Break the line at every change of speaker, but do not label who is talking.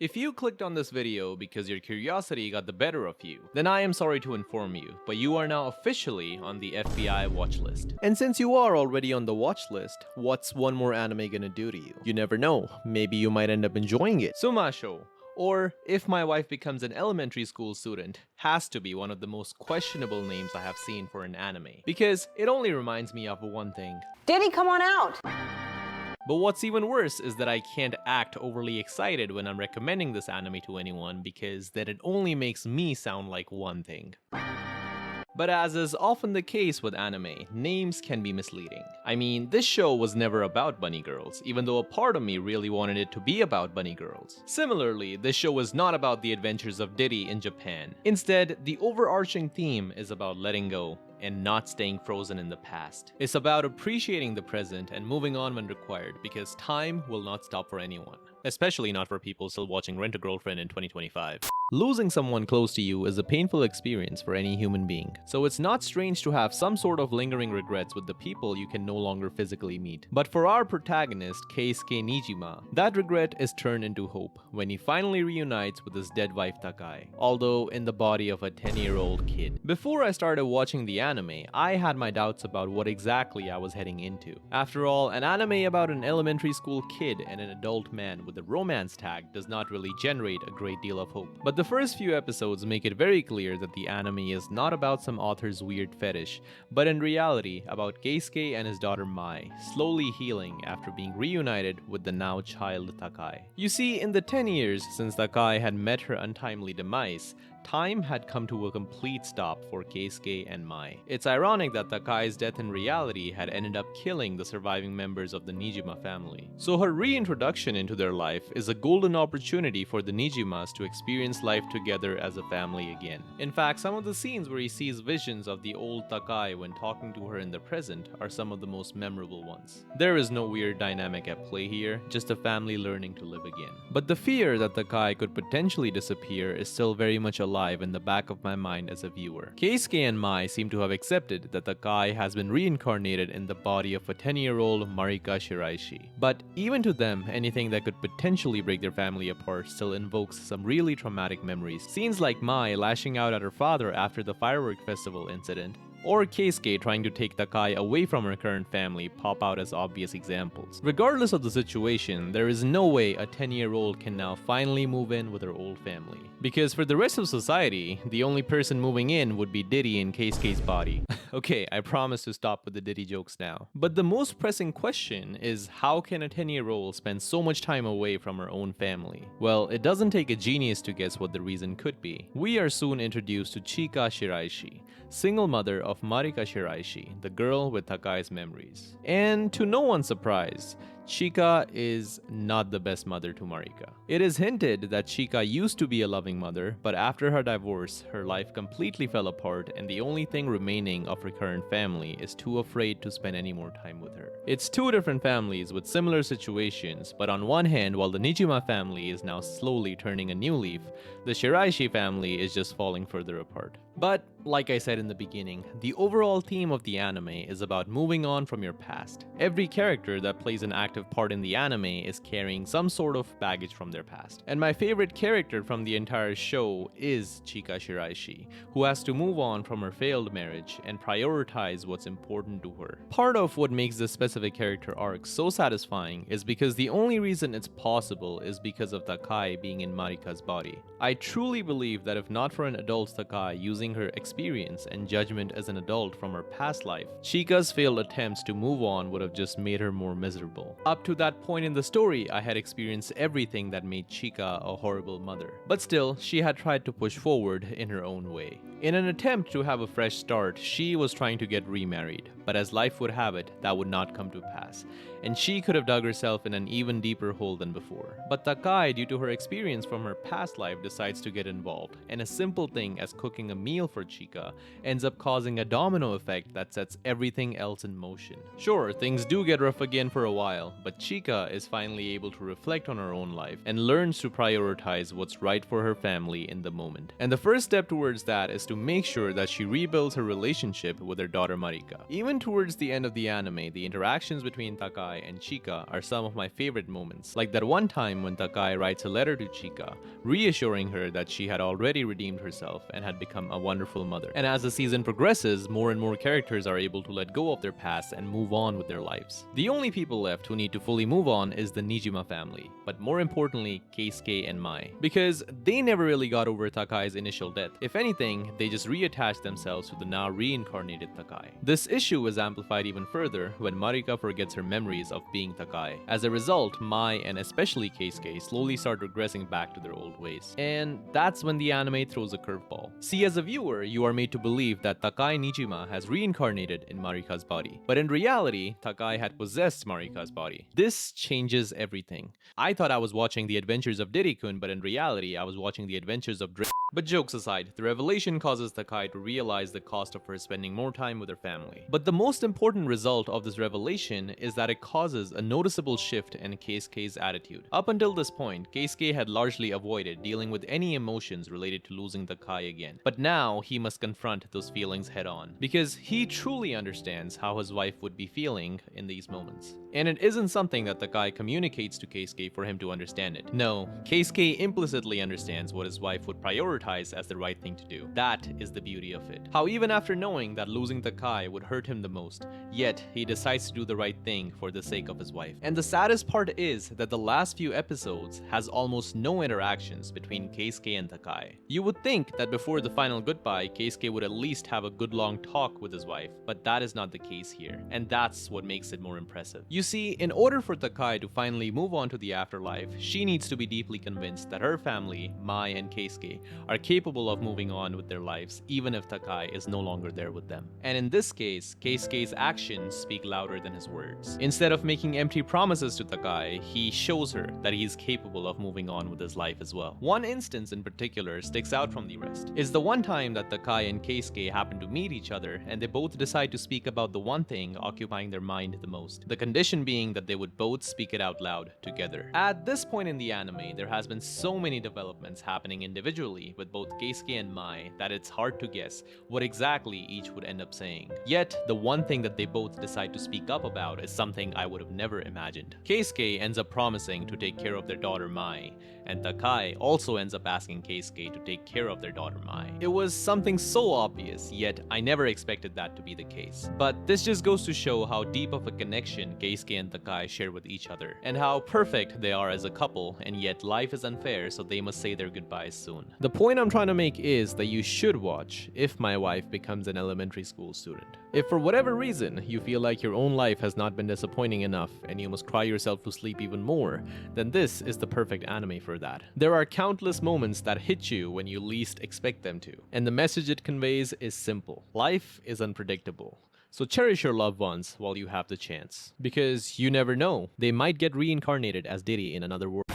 If you clicked on this video because your curiosity got the better of you, then I am sorry to inform you, but you are now officially on the FBI watch list. And since you are already on the watch list, what's one more anime gonna do to you? You never know, maybe you might end up enjoying it. Tsumasho, or If My Wife Becomes an Elementary School Student, has to be one of the most questionable names I have seen for an anime, because it only reminds me of one thing.
Diddy, come on out!
But what's even worse is that I can't act overly excited when I'm recommending this anime to anyone because then it only makes me sound like one thing. But as is often the case with anime, names can be misleading. I mean, this show was never about bunny girls, even though a part of me really wanted it to be about bunny girls. Similarly, this show was not about the adventures of Diddy in Japan. Instead, the overarching theme is about letting go and not staying frozen in the past. It's about appreciating the present and moving on when required, because time will not stop for anyone. Especially not for people still watching Rent-A-Girlfriend in 2025. Losing someone close to you is a painful experience for any human being, so it's not strange to have some sort of lingering regrets with the people you can no longer physically meet. But for our protagonist, Keisuke Nijima, that regret is turned into hope when he finally reunites with his dead wife Takai, although in the body of a 10-year-old kid. Before I started watching the anime, I had my doubts about what exactly I was heading into. After all, an anime about an elementary school kid and an adult man with a romance tag does not really generate a great deal of hope. But the first few episodes make it very clear that the anime is not about some author's weird fetish, but in reality about Keisuke and his daughter Mai slowly healing after being reunited with the now child Takai. You see, in the 10 years since Takai had met her untimely demise, time had come to a complete stop for Keisuke and Mai. It's ironic that Takai's death in reality had ended up killing the surviving members of the Nijima family. So her reintroduction into their life is a golden opportunity for the Nijimas to experience life together as a family again. In fact, some of the scenes where he sees visions of the old Takai when talking to her in the present are some of the most memorable ones. There is no weird dynamic at play here, just a family learning to live again. But the fear that Takai could potentially disappear is still very much alive in the back of my mind as a viewer. Keisuke and Mai seem to have accepted that Takai has been reincarnated in the body of a 10-year-old Marika Shiraishi. But even to them, anything that could potentially break their family apart still invokes some really traumatic memories. Scenes like Mai lashing out at her father after the firework festival incident, or Keisuke trying to take Takai away from her current family pop out as obvious examples. Regardless of the situation, there is no way a 10-year-old can now finally move in with her old family. Because for the rest of society, the only person moving in would be Diddy in Keisuke's body. Okay, I promise to stop with the Diddy jokes now. But the most pressing question is, how can a 10-year-old spend so much time away from her own family? Well, it doesn't take a genius to guess what the reason could be. We are soon introduced to Chika Shiraishi, single mother of Marika Shiraishi, the girl with Takai's memories. And to no one's surprise, Chika is not the best mother to Marika. It is hinted that Chika used to be a loving mother, but after her divorce, her life completely fell apart and the only thing remaining of her current family is too afraid to spend any more time with her. It's two different families with similar situations, but on one hand, while the Nijima family is now slowly turning a new leaf, the Shiraishi family is just falling further apart. But, like I said in the beginning, the overall theme of the anime is about moving on from your past. Every character that plays an active part in the anime is carrying some sort of baggage from their past. And my favorite character from the entire show is Chika Shiraishi, who has to move on from her failed marriage and prioritize what's important to her. Part of what makes this specific character arc so satisfying is because the only reason it's possible is because of Takai being in Marika's body. I truly believe that if not for an adult Takai using her experience and judgment as an adult from her past life, Chika's failed attempts to move on would have just made her more miserable. Up to that point in the story, I had experienced everything that made Chika a horrible mother. But still, she had tried to push forward in her own way. In an attempt to have a fresh start, she was trying to get remarried, but as life would have it, that would not come to pass, and she could have dug herself in an even deeper hole than before. But Takai, due to her experience from her past life, decides to get involved, and a simple thing as cooking a meal for Chika ends up causing a domino effect that sets everything else in motion. Sure, things do get rough again for a while, but Chika is finally able to reflect on her own life and learns to prioritize what's right for her family in the moment. And the first step towards that is to make sure that she rebuilds her relationship with her daughter Marika. Even towards the end of the anime, the interactions between Takai Takai and Chika are some of my favorite moments. Like that one time when Takai writes a letter to Chika, reassuring her that she had already redeemed herself and had become a wonderful mother. And as the season progresses, more and more characters are able to let go of their past and move on with their lives. The only people left who need to fully move on is the Nijima family, but more importantly, Keisuke and Mai. Because they never really got over Takai's initial death. If anything, they just reattached themselves to the now reincarnated Takai. This issue is amplified even further when Marika forgets her memories of being Takai. As a result, Mai and especially Keisuke slowly start regressing back to their old ways. And that's when the anime throws a curveball. See, as a viewer, you are made to believe that Takai Nijima has reincarnated in Marika's body. But in reality, Takai had possessed Marika's body. This changes everything. I thought I was watching the adventures of Diddy-kun, but in reality, I was watching the adventures of But jokes aside, the revelation causes Takai to realize the cost of her spending more time with her family. But the most important result of this revelation is that it causes a noticeable shift in Keisuke's attitude. Up until this point, Keisuke had largely avoided dealing with any emotions related to losing Takai again. But now, he must confront those feelings head on, because he truly understands how his wife would be feeling in these moments. And it isn't something that Takai communicates to Keisuke for him to understand it. No, Keisuke implicitly understands what his wife would prioritize as the right thing to do. That is the beauty of it. How even after knowing that losing Takai would hurt him the most, yet he decides to do the right thing for the sake of his wife. And the saddest part is that the last few episodes has almost no interactions between Keisuke and Takai. You would think that before the final goodbye, Keisuke would at least have a good long talk with his wife, but that is not the case here, and that's what makes it more impressive. You see, in order for Takai to finally move on to the afterlife, she needs to be deeply convinced that her family, Mai and Keisuke, are capable of moving on with their lives even if Takai is no longer there with them. And in this case, Keisuke's actions speak louder than his words. Instead of making empty promises to Takai, he shows her that he is capable of moving on with his life as well. One instance in particular sticks out from the rest. It's the one time that Takai and Keisuke happen to meet each other and they both decide to speak about the one thing occupying their mind the most. The condition being that they would both speak it out loud together. At this point in the anime, there has been so many developments happening individually with both Keisuke and Mai that it's hard to guess what exactly each would end up saying. Yet, the one thing that they both decide to speak up about is something I would have never imagined. Keisuke ends up promising to take care of their daughter Mai, and Takai also ends up asking Keisuke to take care of their daughter Mai. It was something so obvious, yet I never expected that to be the case. But this just goes to show how deep of a connection Keisuke and Takai share with each other, and how perfect they are as a couple, and yet life is unfair, so they must say their goodbyes soon. The point I'm trying to make is that you should watch If My Wife Becomes an Elementary School Student. If for whatever reason you feel like your own life has not been disappointing enough and you must cry yourself to sleep even more, then this is the perfect anime for that. There are countless moments that hit you when you least expect them to, and the message it conveys is simple. Life is unpredictable. So cherish your loved ones while you have the chance, because you never know, they might get reincarnated as Diddy in another world.